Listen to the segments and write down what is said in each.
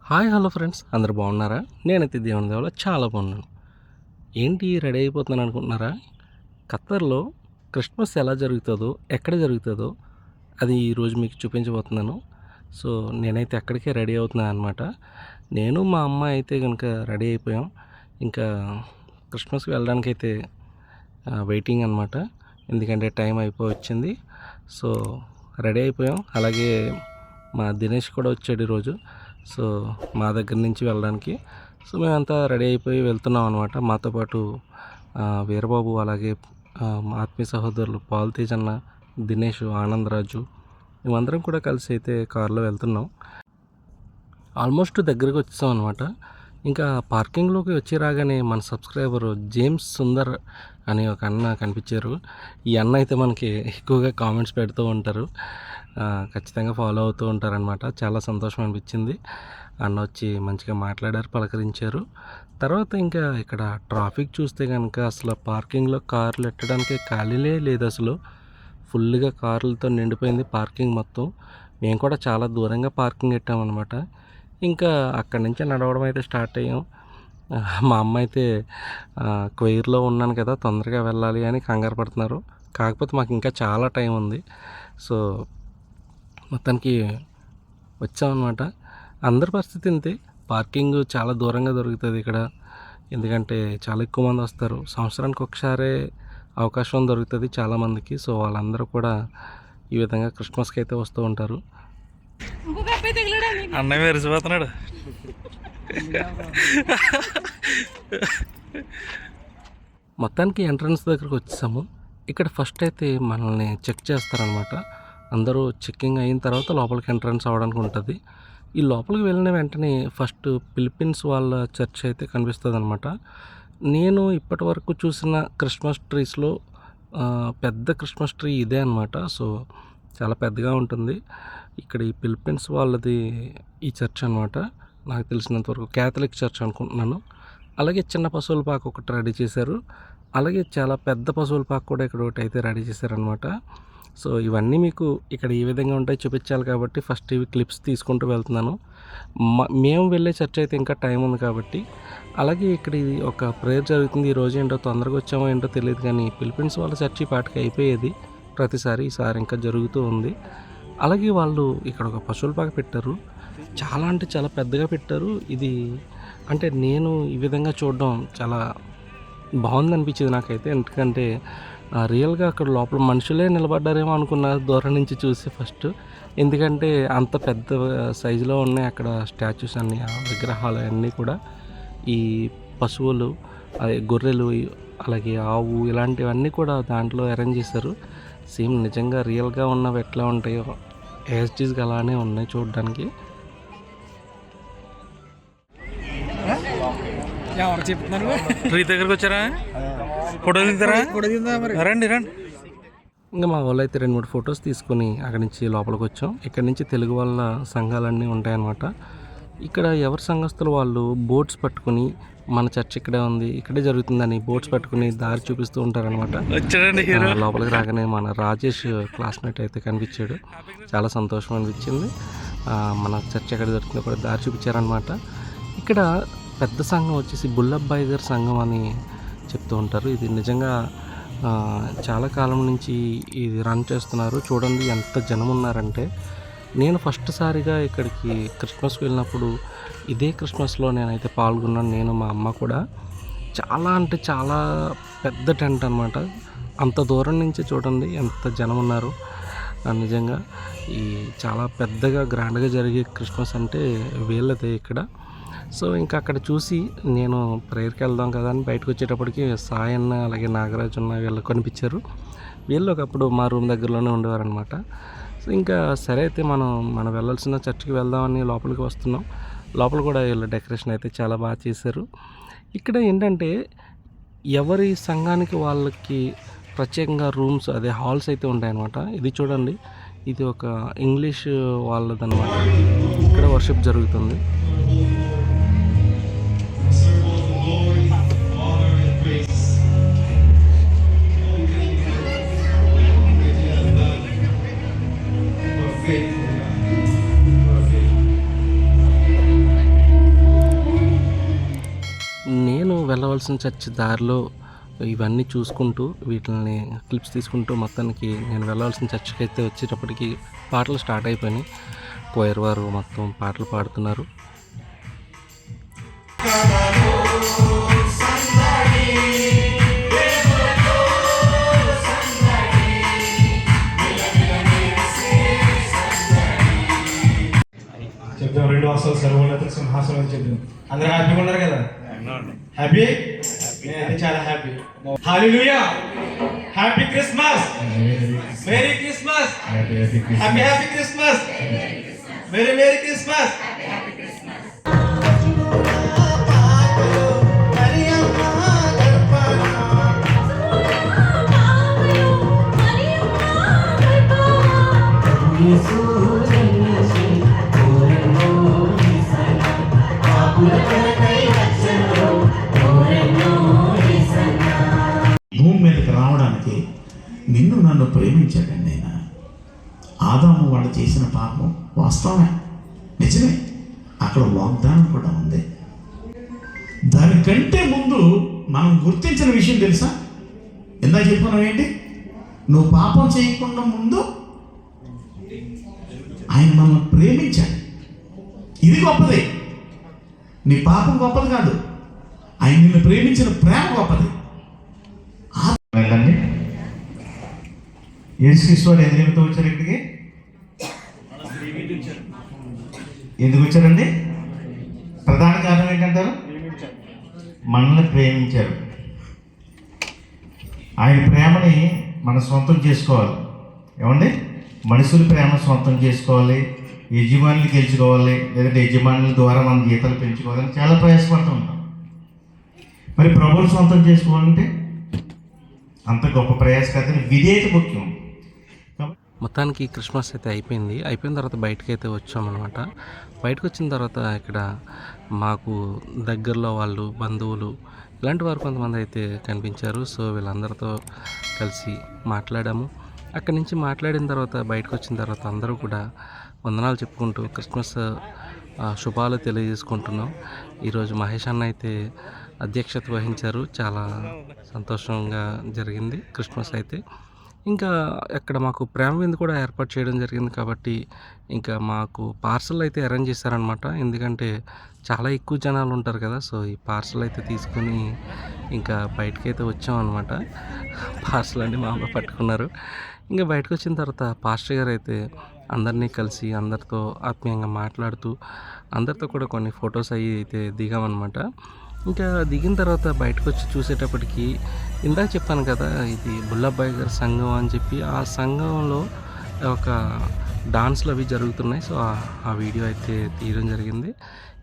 Hi hello friends, అందరు బాగున్నారా? నేనైతే దేవుని దేవుల చాలా బాగున్నాను. ఏంటి రెడీ అయిపోతున్నాను అనుకుంటున్నారా? ఖత్తర్లో క్రిస్మస్ ఎలా జరుగుతుందో, ఎక్కడ జరుగుతుందో అది ఈరోజు మీకు చూపించబోతున్నాను. సో నేనైతే అక్కడికే రెడీ అవుతున్నాను అనమాట. నేను మా అమ్మ అయితే కనుక రెడీ అయిపోయాం. ఇంకా క్రిస్మస్కి వెళ్ళడానికైతే వెయిటింగ్ అనమాట. ఎందుకంటే టైం అయిపోయి వచ్చింది. సో రెడీ అయిపోయాం. అలాగే మా దినేష్ కూడా వచ్చాడు ఈరోజు. సో మా దగ్గర నుంచి వెళ్ళడానికి. సో మేమంతా రెడీ అయిపోయి వెళ్తున్నాం అనమాట. మాతో పాటు వీరబాబు, అలాగే మా ఆత్మీయ సహోదరులు పాల్తేజ్ అన్న, దినేష్, ఆనందరాజు, మేమందరం కూడా కలిసి అయితే కారులో వెళ్తున్నాం. ఆల్మోస్ట్ దగ్గరికి వచ్చాం అనమాట. ఇంకా పార్కింగ్లోకి వచ్చి రాగానే మన సబ్స్క్రైబరు జేమ్స్ సుందర్ అని ఒక అన్న కనిపించారు. ఈ అన్న అయితే మనకి ఎక్కువగా కామెంట్స్ పెడుతూ ఉంటారు, ఖచ్చితంగా ఫాలో అవుతూ ఉంటారనమాట. చాలా సంతోషం అనిపించింది. అన్న వచ్చి మంచిగా మాట్లాడారు, పలకరించారు. తర్వాత ఇంకా ఇక్కడ ట్రాఫిక్ చూస్తే కనుక అసలు పార్కింగ్లో కార్లు ఎట్టడానికి ఖాళీలే లేదు. అసలు ఫుల్గా కార్లతో నిండిపోయింది పార్కింగ్ మొత్తం. మేము కూడా చాలా దూరంగా పార్కింగ్ పెట్టామన్నమాట. ఇంకా అక్కడి నుంచి నడవడం అయితే స్టార్ట్ అయ్యాం. మా అమ్మ అయితే క్వైర్లో ఉన్నాను కదా, తొందరగా వెళ్ళాలి అని కంగారు పడుతున్నారు. కాకపోతే మాకు ఇంకా చాలా టైం ఉంది. సో మొత్తానికి వచ్చామన్నమాట. అందరి పరిస్థితి ఇంతే. పార్కింగ్ చాలా దూరంగా దొరుకుతుంది ఇక్కడ. ఎందుకంటే చాలా ఎక్కువ మంది వస్తారు. సంవత్సరానికి ఒకసారే అవకాశం దొరుకుతుంది చాలామందికి. సో వాళ్ళందరూ కూడా ఈ విధంగా క్రిస్మస్కి అయితే వస్తూ ఉంటారు. అన్నయ్య మెరిసిపోతున్నాడు. మొత్తానికి ఎంట్రన్స్ దగ్గరకు వచ్చేసాము. ఇక్కడ ఫస్ట్ అయితే మనల్ని చెక్ చేస్తారనమాట. అందరూ చెక్కింగ్ అయిన తర్వాత లోపలికి ఎంట్రన్స్ అవ్వడానికి ఉంటుంది. ఈ లోపలికి వెళ్ళిన వెంటనే ఫస్ట్ ఫిలిప్పీన్స్ వాళ్ళ చర్చ్ అయితే కనిపిస్తుంది అనమాట. నేను ఇప్పటి వరకు చూసిన క్రిస్మస్ ట్రీస్లో పెద్ద క్రిస్మస్ ట్రీ ఇదే అనమాట. సో చాలా పెద్దగా ఉంటుంది. ఇక్కడ ఈ ఫిలిప్పీన్స్ వాళ్ళది ఈ చర్చ్ అనమాట. నాకు తెలిసినంతవరకు క్యాథలిక్ చర్చ్ అనుకుంటున్నాను. అలాగే చిన్న పశువుల పాక ఒకటి రెడీ చేశారు. అలాగే చాలా పెద్ద పశువుల పాక కూడా ఇక్కడ ఒకటి అయితే రెడీ చేశారనమాట. సో ఇవన్నీ మీకు ఇక్కడ ఏ విధంగా ఉంటాయి చూపించాలి కాబట్టి ఫస్ట్ ఇవి క్లిప్స్ తీసుకుంటూ వెళ్తున్నాను. మేము వెళ్ళే చర్చ్ అయితే ఇంకా టైం ఉంది కాబట్టి. అలాగే ఇక్కడ ఇది ఒక ప్రేయర్ జరుగుతుంది. ఈరోజు ఏంటో తొందరగా వచ్చామో ఏంటో తెలియదు, కానీ ఫిలిప్పీన్స్ వాళ్ళ చర్చ్ ఈ పాటికి అయిపోయేది ప్రతిసారి. ఈసారి ఇంకా జరుగుతూ ఉంది. అలాగే వాళ్ళు ఇక్కడ ఒక పశువుల పాక పెట్టారు. చాలా అంటే చాలా పెద్దగా పెట్టారు. ఇది అంటే నేను ఈ విధంగా చూడడం చాలా బాగుంది అనిపించింది నాకైతే. ఎందుకంటే రియల్గా అక్కడ లోపల మనుషులే నిలబడ్డారేమో అనుకున్న దూరం నుంచి చూసి ఫస్ట్. ఎందుకంటే అంత పెద్ద సైజులో ఉన్నాయి అక్కడ స్టాచ్యూస్ అన్నీ, ఆ విగ్రహాలు అన్నీ కూడా. ఈ పశువులు, అదే గొర్రెలు, అలాగే ఆవు, ఇలాంటివన్నీ కూడా దాంట్లో అరేంజ్ చేశారు. సేమ్ నిజంగా రియల్గా ఉన్నవి ఎట్లా ఉంటాయో యాజ్టీస్గా అలానే ఉన్నాయి చూడడానికి. ట్రీ దగ్గరకు వచ్చారా? ఫోటో దిగుతారా? రండి రండి. ఇంకా మా వాళ్ళు అయితే 2-3 ఫొటోస్ తీసుకొని అక్కడి నుంచి లోపలికి వచ్చాం. ఇక్కడ నుంచి తెలుగు వాళ్ళ సంఘాలన్నీ ఉంటాయన్నమాట. ఇక్కడ ఎవరి సంఘస్థులు వాళ్ళు బోట్స్ పట్టుకుని మన చర్చ్ ఇక్కడే ఉంది, ఇక్కడే జరుగుతుందని బోట్స్ పట్టుకుని దారి చూపిస్తూ ఉంటారనమాట. లోపలికి రాగానే మన రాజేష్ క్లాస్మేట్ అయితే కనిపించాడు. చాలా సంతోషం అనిపించింది. మన చర్చ్ ఎక్కడ జరుగుతుందో కూడా దారి చూపించారనమాట. ఇక్కడ పెద్ద సంఘం వచ్చేసి బుల్లబ్బాయి గారి సంఘం అని చెప్తూ ఉంటారు. ఇది నిజంగా చాలా కాలం నుంచి ఇది రన్ చేస్తున్నారు. చూడండి ఎంత జనం ఉన్నారంటే. నేను ఫస్ట్ సారిగా ఇక్కడికి క్రిస్మస్కి వెళ్ళినప్పుడు ఇదే క్రిస్మస్లో నేనైతే పాల్గొన్నాను, నేను మా అమ్మ కూడా. చాలా అంటే చాలా పెద్ద టెంట్ అనమాట. అంత దూరం నుంచి చూడండి ఎంత జనం ఉన్నారు. నిజంగా ఈ చాలా పెద్దగా గ్రాండ్గా జరిగే క్రిస్మస్ అంటే వీళ్ళదే ఇక్కడ. సో ఇంకా అక్కడ చూసి నేను ప్రేయర్కి వెళ్దాం కదా అని బయటకు వచ్చేటప్పటికి సాయన్న, అలాగే నాగరాజు ఉన్న వీళ్ళు కనిపించారు. వీళ్ళు ఒకప్పుడు మా రూమ్ దగ్గరలోనే ఉండేవారనమాట. సో ఇంకా సరే అయితే మనం వెళ్ళాల్సిన చర్చికి వెళ్దామని లోపలికి వస్తున్నాం. లోపల కూడా వీళ్ళ డెకరేషన్ అయితే చాలా బాగా చేశారు. ఇక్కడ ఏంటంటే ఎవరి సంఘానికి వాళ్ళకి ప్రత్యేకంగా రూమ్స్, అదే హాల్స్ అయితే ఉంటాయన్నమాట. ఇది చూడండి, ఇది ఒక ఇంగ్లీష్ వాళ్ళదన్నమాట. ఇక్కడ వర్షిప్ జరుగుతుంది. వెళ్ళవలసిన చర్చి దారిలో ఇవన్నీ చూసుకుంటూ వీటిని క్లిప్స్ తీసుకుంటూ మొత్తానికి నేను వెళ్ళవలసిన చర్చికి అయితే వచ్చేటప్పటికి పాటలు స్టార్ట్ అయిపోయినాయి. కోయర్ వారు మొత్తం పాటలు పాడుతున్నారు. చెప్తాం 2 వాసాలు సర్వోన్నత సింహాసనం అని చెప్తాం. అందరూ హ్యాపీగా ఉన్నారు కదా? హ్యాపీ? నేను చాలా happy. Hallelujah! Happy Christmas! Merry Christmas! Happy happy Christmas! Merry merry Christmas! భూమి మీదకి రావడానికి నిన్ను నన్ను ప్రేమించాడండి ఆయన. ఆదాము వాళ్ళు చేసిన పాపం వాస్తవమే, నిజమే. అక్కడ వాగ్దానం కూడా ఉంది. దానికంటే ముందు మనం గుర్తించిన విషయం తెలుసా? ఎందా చెప్పుకున్నావు ఏంటి? నువ్వు పాపం చేయకుండా ముందు ఆయన మనల్ని ప్రేమించాడు. ఇది గొప్పది. నీ పాపం గొప్పది కాదు, ఆయన నిన్ను ప్రేమించిన ప్రేమ గొప్పది. వెళ్ళండి. యేసుక్రీస్తు వారు ఎన్ని నిమిత్తం వచ్చారు ఇక్కడికి? ఎందుకు వచ్చారండి? ప్రధాన కారణం ఏంటంటారు? మనల్ని ప్రేమించారు. ఆయన ప్రేమని మనం సొంతం చేసుకోవాలి. ఏమండి? మనుషుల ప్రేమ సొంతం చేసుకోవాలి, యజమానులు గెలుచుకోవాలి, లేదంటే యజమానుల ద్వారా మన జీతాలు పెంచుకోవాలని చాలా ప్రయాసపడుతూ ఉంటాం. మరి ప్రభువుని సొంతం చేసుకోవాలంటే అంత గొప్ప ప్రయాస కాదని విధేయత ముఖ్యం. మొత్తానికి క్రిస్మస్ అయితే అయిపోయిన తర్వాత బయటకు అయితే వచ్చామన్నమాట. బయటకు వచ్చిన తర్వాత ఇక్కడ మాకు దగ్గరలో వాళ్ళు, బంధువులు ఇలాంటి వారు కొంతమంది అయితే కనిపించారు. సో వీళ్ళందరితో కలిసి మాట్లాడాము. అక్కడి నుంచి మాట్లాడిన తర్వాత బయటకు వచ్చిన తర్వాత అందరూ కూడా వందనాలు చెప్పుకుంటూ క్రిస్మస్ శుభాలు తెలియజేసుకుంటున్నాం. ఈరోజు మహేష్ అన్న అయితే అధ్యక్షత వహించారు. చాలా సంతోషంగా జరిగింది క్రిస్మస్ అయితే. ఇంకా అక్కడ మాకు ప్రేమ విందు కూడా ఏర్పాటు చేయడం జరిగింది కాబట్టి ఇంకా మాకు పార్సల్ అయితే అరేంజ్ చేశారనమాట. ఎందుకంటే చాలా ఎక్కువ జనాలు ఉంటారు కదా. సో ఈ పార్సల్ అయితే తీసుకొని ఇంకా బయటకైతే వచ్చామన్నమాట. పార్సల్ అండి మా అమ్మ పట్టుకున్నారు. ఇంకా బయటకు వచ్చిన తర్వాత పాస్టర్ గారు అయితే అందరినీ కలిసి అందరితో ఆత్మీయంగా మాట్లాడుతూ అందరితో కూడా కొన్ని ఫొటోస్ అవి అయితే దిగామన్నమాట. ఇంకా దిగిన తర్వాత బయటకు వచ్చి చూసేటప్పటికి ఇందాక చెప్పాను కదా, ఇది బుల్లబ్బాయి గారి సంఘం అని చెప్పి, ఆ సంఘంలో ఒక డాన్స్లు అవి జరుగుతున్నాయి. సో ఆ వీడియో అయితే తీయడం జరిగింది.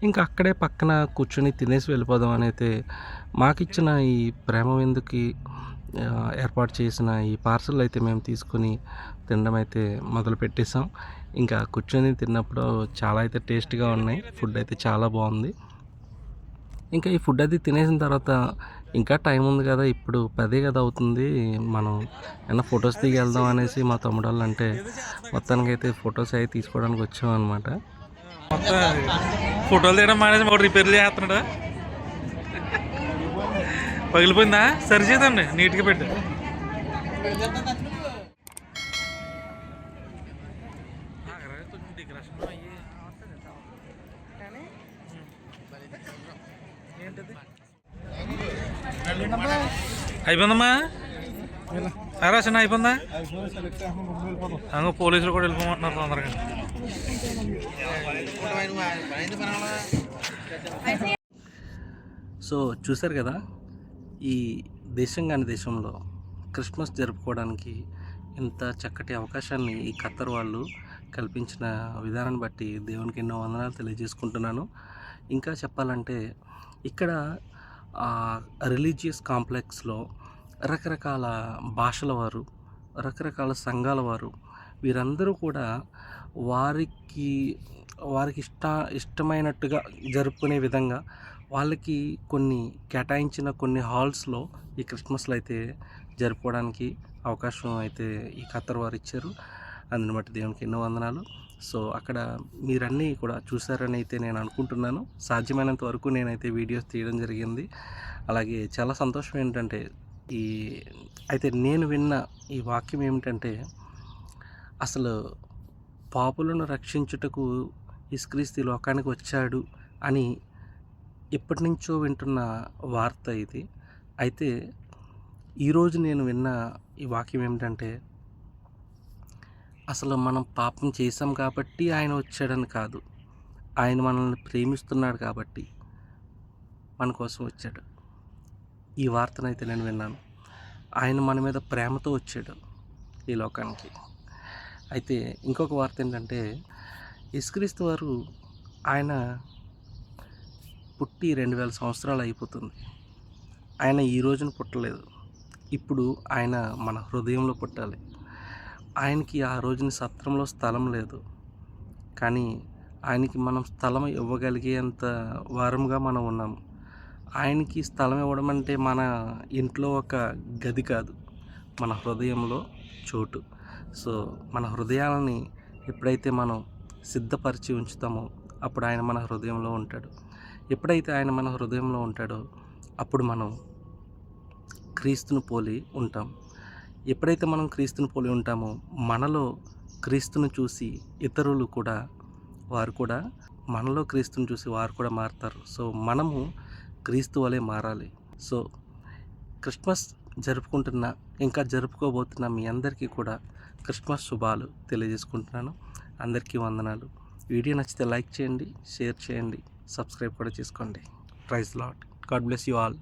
ఇంకా అక్కడే పక్కన కూర్చొని తినేసి వెళ్ళిపోదాం అని అయితే మాకిచ్చిన ఈ ప్రేమ విందుకి ఏర్పాటు చేసిన ఈ పార్సల్ అయితే మేము తీసుకుని తినడం అయితే మొదలు పెట్టేసాం. ఇంకా కూర్చొని తిన్నప్పుడు చాలా అయితే టేస్ట్గా ఉన్నాయి. ఫుడ్ అయితే చాలా బాగుంది. ఇంకా ఈ ఫుడ్ అది తినేసిన తర్వాత ఇంకా టైం ఉంది కదా, ఇప్పుడు 10 కదా అవుతుంది, మనం ఏమన్నా ఫొటోస్ దిగి వెళ్దాం అనేసి మా తమ్ముడు వాళ్ళు అంటే మొత్తానికి అయితే ఫొటోస్ అవి తీసుకోవడానికి వచ్చాం అనమాట. మొత్తం ఫోటోలు తీయడం మానేసి ఒకటి రిపేర్లు చేస్తున్నాడా? పగిలిపోయిందా? సరి చేద్దండి, నీట్గా పెట్టు. అయిపోయిందమ్మా, రాసిన అయిపోయిందా? అంగ పోలీసులు కూడా వెళ్ళిపోమంటున్నారు తొందరగా. సో చూశారు కదా, ఈ దేశం కాని దేశంలో క్రిస్మస్ జరుపుకోవడానికి ఇంత చక్కటి అవకాశాన్ని ఈ ఖత్తర్ వాళ్ళు కల్పించిన విధానాన్ని బట్టి దేవునికి ఎన్నో వందనాలు తెలియజేసుకుంటున్నాను. ఇంకా చెప్పాలంటే ఇక్కడ రిలీజియస్ కాంప్లెక్స్లో రకరకాల భాషల వారు, రకరకాల సంఘాల వారు, వీరందరూ కూడా వారికి ఇష్టమైనట్టుగా జరుపుకునే విధంగా వాళ్ళకి కొన్ని కేటాయించిన కొన్ని హాల్స్లో ఈ క్రిస్మస్లో అయితే జరుపుకోవడానికి అవకాశం అయితే ఈ ఖత్తర్ వారు ఇచ్చారు. అందుని బట్టి దేవునికి ఎన్నో వందనాలు. సో అక్కడ మీరన్నీ కూడా చూసారని అయితే నేను అనుకుంటున్నాను. సాధ్యమైనంత వరకు నేనైతే వీడియోస్ తీయడం జరిగింది. అలాగే చాలా సంతోషం ఏంటంటే అయితే నేను విన్న ఈ వాక్యం ఏమిటంటే, అసలు పాపులను రక్షించుటకు యేసుక్రీస్తు ఈ లోకానికి వచ్చాడు అని ఎప్పటి నుంచో వింటున్న వార్త ఇది. అయితే ఈరోజు నేను విన్న ఈ వాక్యం ఏమిటంటే, అసలు మనం పాపం చేసాం కాబట్టి ఆయన వచ్చాడని కాదు, ఆయన మనల్ని ప్రేమిస్తున్నాడు కాబట్టి మన కోసం వచ్చాడు. ఈ వార్తనైతే నేను విన్నాను. ఆయన మన మీద ప్రేమతో వచ్చాడు ఈ లోకానికి. అయితే ఇంకొక వార్త ఏంటంటే, యేసుక్రీస్తు వారు ఆయన పుట్టి 2000 సంవత్సరాలు అయిపోతుంది. ఆయన ఈ రోజున పుట్టలేదు. ఇప్పుడు ఆయన మన హృదయంలో పుట్టాలి. ఆయనకి ఆ రోజున సత్రంలో స్థలం లేదు, కానీ ఆయనకి మనం స్థలం ఇవ్వగలిగేంత వారముగా మనం ఉన్నాము. ఆయనకి స్థలం ఇవ్వడం అంటే మన ఇంట్లో ఒక గది కాదు, మన హృదయంలో చోటు. సో మన హృదయాలని ఎప్పుడైతే మనం సిద్ధపరిచి ఉంచుతామో అప్పుడు ఆయన మన హృదయంలో ఉంటాడు. ఎప్పుడైతే ఆయన మన హృదయంలో ఉంటాడో అప్పుడు మనం క్రీస్తును పోలి ఉంటాం. ఎప్పుడైతే మనం క్రీస్తును పోలి ఉంటామో మనలో క్రీస్తును చూసి ఇతరులు కూడా వారు కూడా మనలో క్రీస్తుని చూసి వారు కూడా మారుతారు. సో మనము క్రీస్తు వలె మారాలి. సో క్రిస్మస్ జరుపుకుంటున్న, ఇంకా జరుపుకోబోతున్న మీ అందరికీ కూడా క్రిస్మస్ శుభాలు తెలియజేసుకుంటున్నాను. అందరికీ వందనాలు. వీడియో నచ్చితే లైక్ చేయండి, షేర్ చేయండి, సబ్స్క్రైబ్ కూడా చేసుకోండి. Praise Lord. God bless you all.